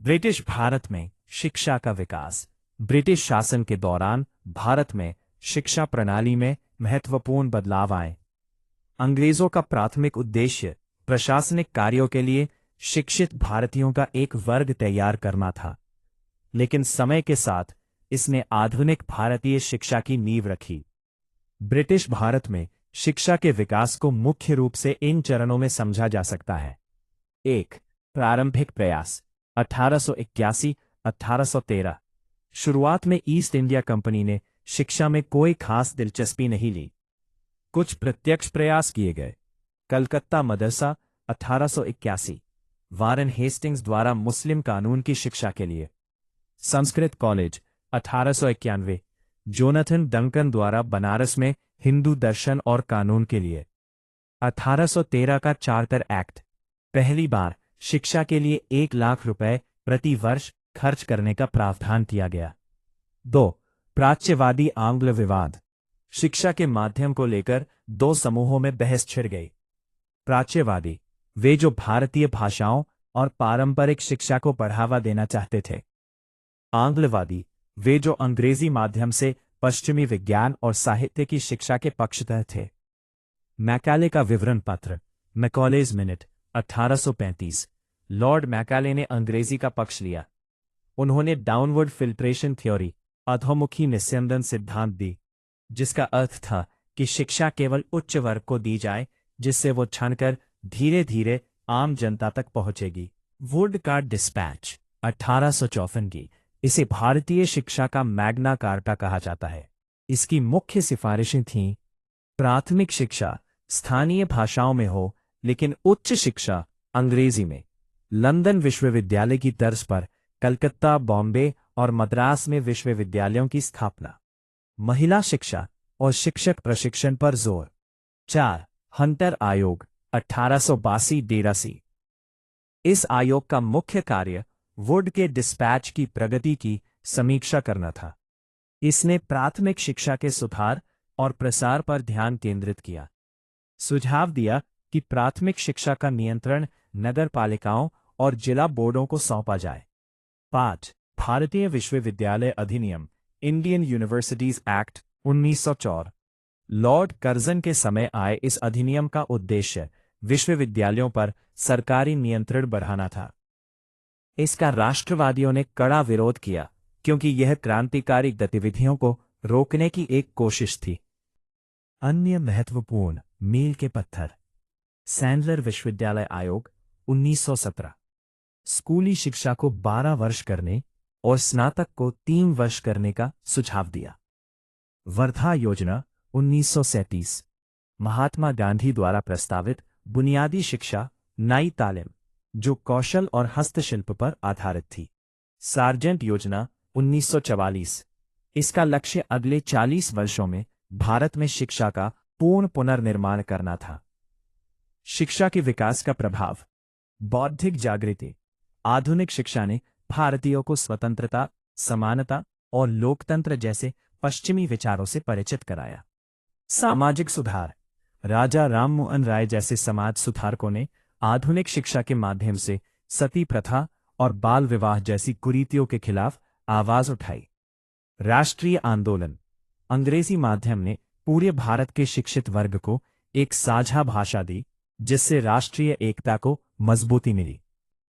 British Bharat में शिक्षा का विकास। ब्रिटिश शासन के दौरान भारत में शिक्षा प्रणाली में महत्वपूर्ण बदलाव आए। अंग्रेजों का प्राथमिक उद्देश्य प्रशासनिक कार्यों के लिए शिक्षित भारतीयों का एक वर्ग तैयार करना था, लेकिन समय के साथ इसने आधुनिक भारतीय शिक्षा की नींव रखी। ब्रिटिश भारत में शिक्षा के विकास को मुख्य रूप से इन चरणों में समझा जा सकता है। 1. प्रारंभिक प्रयास 1881-1813। शुरुआत में ईस्ट इंडिया कंपनी ने शिक्षा में कोई खास दिलचस्पी नहीं ली। कुछ प्रत्यक्ष प्रयास किए गए। कलकत्ता मदरसा 1881, वारेन हेस्टिंग्स द्वारा मुस्लिम कानून की शिक्षा के लिए। संस्कृत कॉलेज 1891, जोनाथन डंकन द्वारा बनारस में हिंदू दर्शन और कानून के लिए। 1813 का चार्टर एक्ट, पहली बार शिक्षा के लिए 1 लाख रुपए प्रति वर्ष खर्च करने का प्रावधान किया गया। 2. प्राच्यवादी आंग्ल विवाद। शिक्षा के माध्यम को लेकर 2 समूहों में बहस छिड़ गई। प्राच्यवादी, वे जो भारतीय भाषाओं और पारंपरिक शिक्षा को बढ़ावा देना चाहते थे। आंग्लवादी, वे जो अंग्रेजी माध्यम से पश्चिमी विज्ञान और साहित्य की शिक्षा के पक्षधर थे। मैकाले का विवरण पत्र, मैकॉलेज मिनट 1835। लॉर्ड मैकाले ने अंग्रेजी का पक्ष लिया। उन्होंने डाउनवर्ड फिल्ट्रेशन थ्योरी, अधोमुखी निस्यंदन सिद्धांत दी, जिसका अर्थ था कि शिक्षा केवल उच्च वर्ग को दी जाए, जिससे वो छनकर धीरे धीरे आम जनता तक पहुंचेगी। वुड का डिस्पैच 1854 की, इसे भारतीय शिक्षा का मैग्ना कार्टा कहा जाता है। इसकी मुख्य सिफारिशें थीं: प्राथमिक शिक्षा स्थानीय भाषाओं में हो, लेकिन उच्च शिक्षा अंग्रेजी में। लंदन विश्वविद्यालय की तर्ज पर कलकत्ता, बॉम्बे और मद्रास में विश्वविद्यालयों की स्थापना। महिला शिक्षा और शिक्षक प्रशिक्षण पर जोर। 4. हंटर आयोग 1882-83। इस आयोग का मुख्य कार्य वुड के डिस्पैच की प्रगति की समीक्षा करना था। इसने प्राथमिक शिक्षा के सुधार और प्रसार पर ध्यान केंद्रित किया। सुझाव दिया कि प्राथमिक शिक्षा का नियंत्रण नगर पालिकाओं और जिला बोर्डों को सौंपा जाए। 5. भारतीय विश्वविद्यालय अधिनियम, Indian universities act 1904। Lord Curzon के समय आए इस अधिनियम का उद्देश्य विश्वविद्यालयों पर सरकारी नियंत्रण बढ़ाना था। इसका राष्ट्रवादियों ने कड़ा विरोध किया, क्योंकि यह क्रांतिकारी गतिविधियों को रोकने की एक कोशिश थी। अन्य महत्वपूर्ण मील के पत्थर। सैंडलर विश्वविद्यालय आयोग 1917। स्कूली शिक्षा को 12 वर्ष करने और स्नातक को 3 वर्ष करने का सुझाव दिया। वर्धा योजना 1937। महात्मा गांधी द्वारा प्रस्तावित बुनियादी शिक्षा नई तालीम, जो कौशल और हस्तशिल्प पर आधारित थी। सार्जेंट योजना 1944। इसका लक्ष्य अगले 40 वर्षों में भारत में शिक्षा का पूर्ण पुनर्निर्माण करना था। शिक्षा के विकास का प्रभाव। बौद्धिक जागृति। आधुनिक शिक्षा ने भारतीयों को स्वतंत्रता, समानता और लोकतंत्र जैसे पश्चिमी विचारों से परिचित कराया। सामाजिक सुधार। राजा राममोहन राय जैसे समाज सुधारकों ने आधुनिक शिक्षा के माध्यम से सती प्रथा और बाल विवाह जैसी कुरीतियों के खिलाफ आवाज उठाई। राष्ट्रीय आंदोलन। अंग्रेजी माध्यम ने पूरे भारत के शिक्षित वर्ग को एक साझा भाषा दी, जिससे राष्ट्रीय एकता को मजबूती मिली।